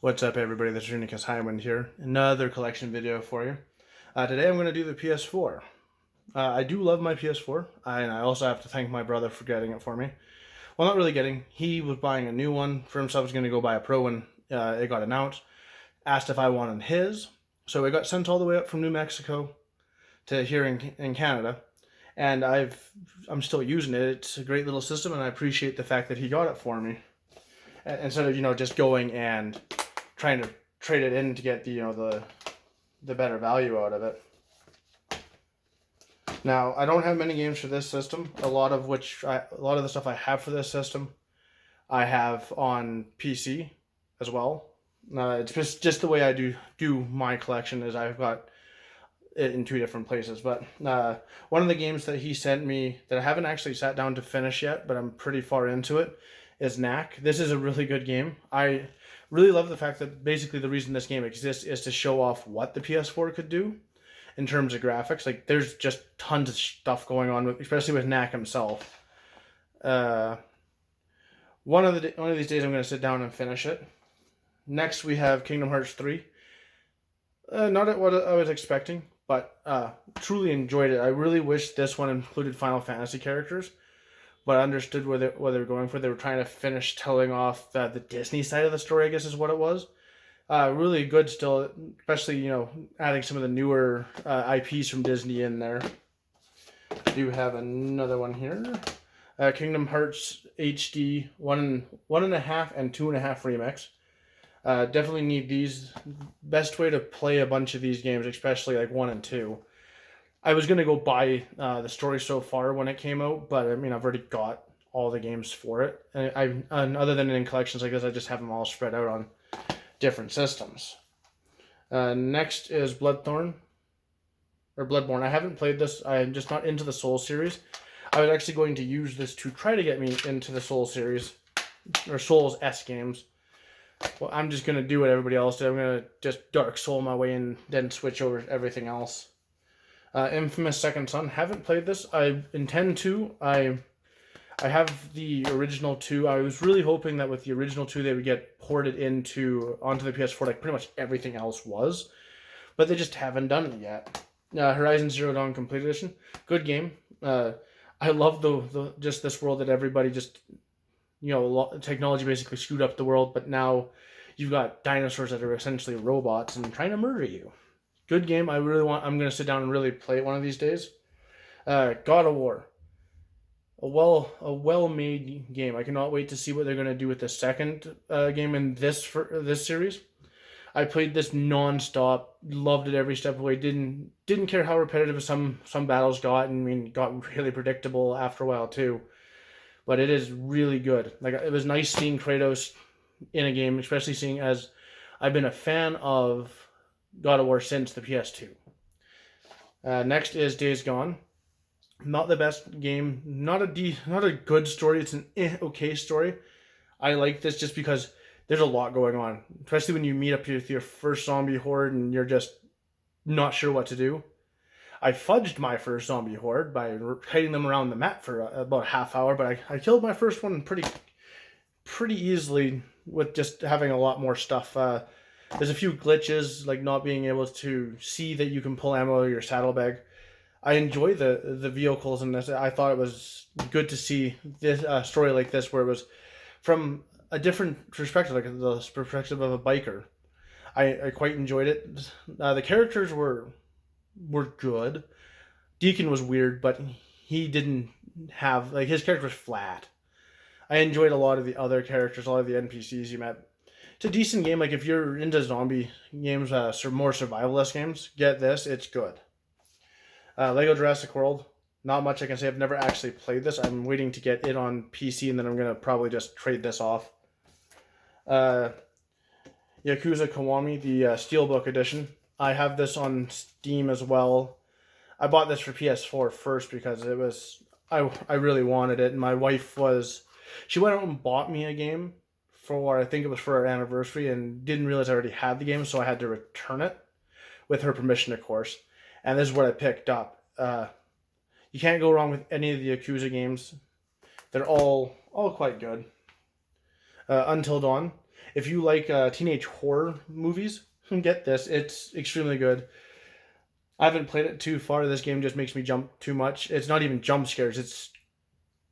What's up, everybody? This is Unikas Hyman here. Another collection video for you. Today I'm going to do the PS4. I do love my PS4, and I also have to thank my brother for getting it for me. Well, not really getting. He was buying a new one for himself. He was going to go buy a Pro when it got announced. Asked if I wanted his. So it got sent all the way up from New Mexico to here in Canada. And I'm still using it. It's a great little system, and I appreciate the fact that he got it for me. Instead of, just going and trying to trade it in to get the better value out of it. Now, I don't have many games for this system. A lot of the stuff I have for this system, I have on PC as well. It's just the way I do my collection is I've got it in two different places. But one of the games that he sent me that I haven't actually sat down to finish yet, but I'm pretty far into it, is Knack. This is a really good game. I really love the fact that basically the reason this game exists is to show off what the PS4 could do in terms of graphics. Like, there's just tons of stuff going on, especially with Knack himself. One of these days I'm going to sit down and finish it. Next we have Kingdom Hearts 3. Not at what I was expecting, but truly enjoyed it. I really wish this one included Final Fantasy characters, but I understood what they were going for. They were trying to finish telling off the Disney side of the story, I guess is what it was. Really good still, especially, adding some of the newer IPs from Disney in there. I do have another one here. Kingdom Hearts HD 1.5 and 2.5 remix. Definitely need these. Best way to play a bunch of these games, especially like 1 and 2. I was going to go buy the story so far when it came out, but I mean, I've already got all the games for it. And other than in collections like this, I just have them all spread out on different systems. Next is Bloodborne. I haven't played this. I'm just not into the Soul series. I was actually going to use this to try to get me into the Soul series, or Souls-esque games. Well, I'm just going to do what everybody else did. I'm going to just Dark Soul my way and then switch over to everything else. Infamous Second Son. Haven't played this. I intend to. I have the original 2. I was really hoping that with the original 2 they would get ported onto the PS4 like pretty much everything else was. But they just haven't done it yet. Horizon Zero Dawn Complete Edition. Good game. I love the just this world that everybody just, technology basically screwed up the world, but now you've got dinosaurs that are essentially robots and trying to murder you. Good game. I'm going to sit down and really play it one of these days. God of War. A well-made game. I cannot wait to see what they're going to do with the second game in this series. I played this non-stop. Loved it every step of the way. Didn't care how repetitive some battles got, and I mean, got really predictable after a while too. But it is really good. Like, it was nice seeing Kratos in a game, especially seeing as I've been a fan of God of War since the PS2. Next is Days Gone. Not the best game. Not a good story. It's an okay story. I like this just because there's a lot going on, especially when you meet up with your first zombie horde and you're just not sure what to do. I fudged my first zombie horde by hiding them around the map for about a half hour, but I killed my first one pretty easily with just having a lot more stuff. There's a few glitches, like not being able to see that you can pull ammo out of your saddlebag. I enjoy the vehicles in this. I thought it was good to see this story like this, where it was from a different perspective, like the perspective of a biker. I quite enjoyed it. The characters were good. Deacon was weird, but he didn't have, like, his character was flat. I enjoyed a lot of the other characters, a lot of the NPCs you met. It's a decent game. Like, if you're into zombie games, more survivalist games, get this. It's good. Lego Jurassic World. Not much I can say. I've never actually played this. I'm waiting to get it on PC, and then I'm going to probably just trade this off. Yakuza Kiwami, the Steelbook edition. I have this on Steam as well. I bought this for PS4 first because it was I really wanted it, and my wife she went out and bought me a game I think it was for our anniversary, and didn't realize I already had the game, so I had to return it with her permission, of course. And this is what I picked up. You can't go wrong with any of the Yakuza games. They're all quite good. Until Dawn. If you like teenage horror movies, get this. It's extremely good. I haven't played it too far. This game just makes me jump too much. It's not even jump scares. It's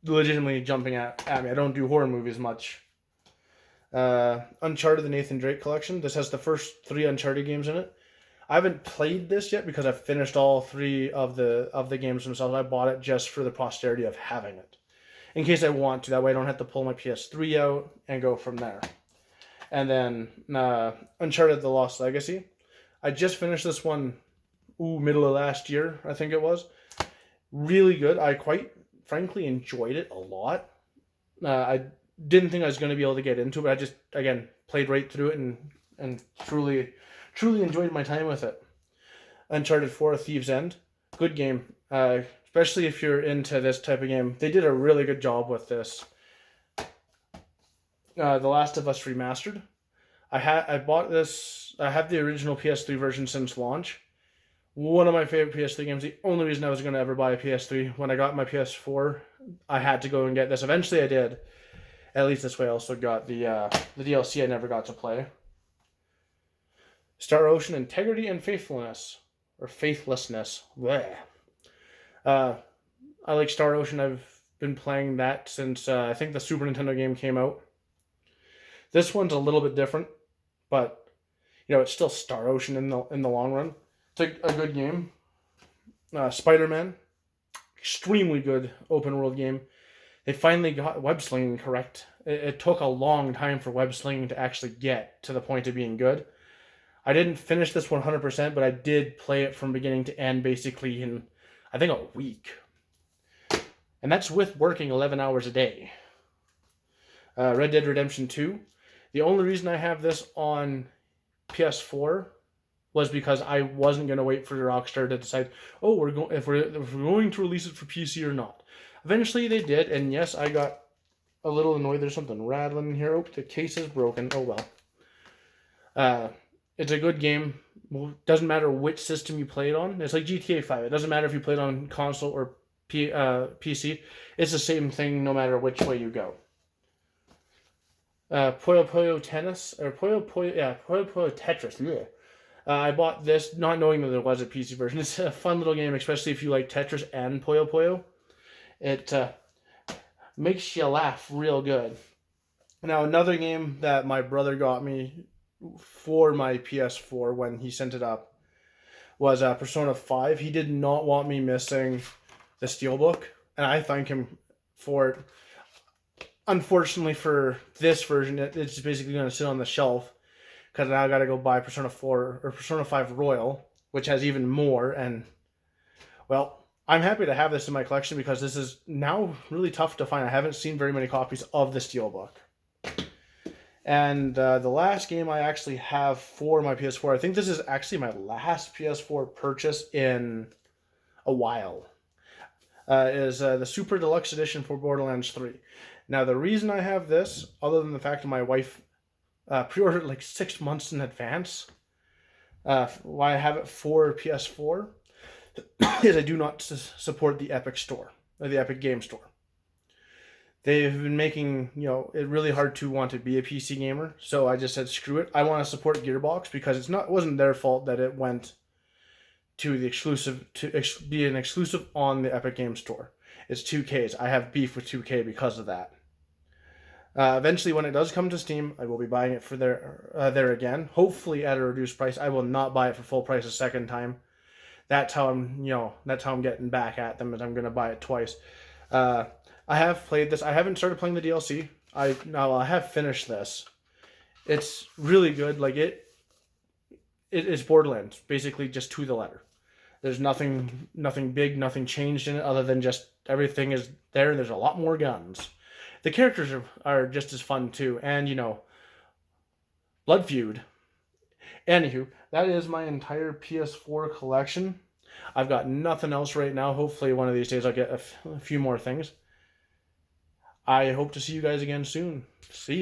legitimately jumping at me. I don't do horror movies much. Uncharted, the Nathan Drake collection. This has the first 3 Uncharted games in it. I haven't played this yet because I've finished all 3 of the games themselves. I bought it just for the posterity of having it, in case I want to. That way I don't have to pull my PS3 out and go from there. And then Uncharted: The Lost Legacy. I just finished this one, middle of last year, I think it was. Really good. I quite frankly enjoyed it a lot. I didn't think I was going to be able to get into it, but I just, again, played right through it and truly enjoyed my time with it. Uncharted 4: Thieves End. Good game. Especially if you're into this type of game. They did a really good job with this. The Last of Us Remastered. I bought this. I have the original PS3 version since launch. One of my favorite PS3 games. The only reason I was going to ever buy a PS3. When I got my PS4, I had to go and get this. Eventually I did. At least this way I also got the DLC I never got to play. Star Ocean: Integrity and Faithfulness. Or Faithlessness. Blech. I like Star Ocean. I've been playing that since I think the Super Nintendo game came out. This one's a little bit different, but it's still Star Ocean in the long run. It's a good game. Spider-Man, extremely good open world game. They finally got web slinging correct. It took a long time for web slinging to actually get to the point of being good. I didn't finish this 100%, but I did play it from beginning to end basically in, I think, a week. And that's with working 11 hours a day. Red Dead Redemption 2. The only reason I have this on PS4 was because I wasn't going to wait for Rockstar to decide, if we're going to release it for PC or not. Eventually they did, and yes, I got a little annoyed. There's something rattling in here. Oh, the case is broken. Oh well. It's a good game. Doesn't matter which system you play it on. It's like GTA 5. It doesn't matter if you play it on console or PC. It's the same thing no matter which way you go. Puyo Puyo Tennis, or Puyo Puyo Tetris. Yeah. I bought this not knowing that there was a PC version. It's a fun little game, especially if you like Tetris and Puyo Puyo. It makes you laugh real good. Now, another game that my brother got me for my PS4 when he sent it up was Persona 5. He did not want me missing the Steelbook, and I thank him for it. Unfortunately for this version, it's basically going to sit on the shelf because now I got to go buy Persona 4 or Persona 5 Royal, which has even more. And well, I'm happy to have this in my collection because this is now really tough to find. I haven't seen very many copies of the Steelbook. And the last game I actually have for my PS4, I think this is actually my last PS4 purchase in a while, is the Super Deluxe Edition for Borderlands 3. Now, the reason I have this, other than the fact that my wife pre-ordered like 6 months in advance, why I have it for PS4, is I do not support the Epic Store, or the Epic Game Store. They've been making, it really hard to want to be a PC gamer, so I just said, screw it. I want to support Gearbox because it wasn't their fault that it went to the exclusive, to be an exclusive on the Epic Game Store. It's 2K's. I have beef with 2K because of that. Eventually, when it does come to Steam, I will be buying it for there again. Hopefully at a reduced price. I will not buy it for full price a second time. That's how I'm getting back at them, is I'm going to buy it twice. I have played this. I haven't started playing the DLC. I have finished this. It's really good. Like it's Borderlands, basically just to the letter. There's nothing big, nothing changed in it other than just everything is there and there's a lot more guns. The characters are just as fun too, and Blood Feud. Anywho, that is my entire PS4 collection. I've got nothing else right now. Hopefully one of these days I'll get a few more things. I hope to see you guys again soon. See ya.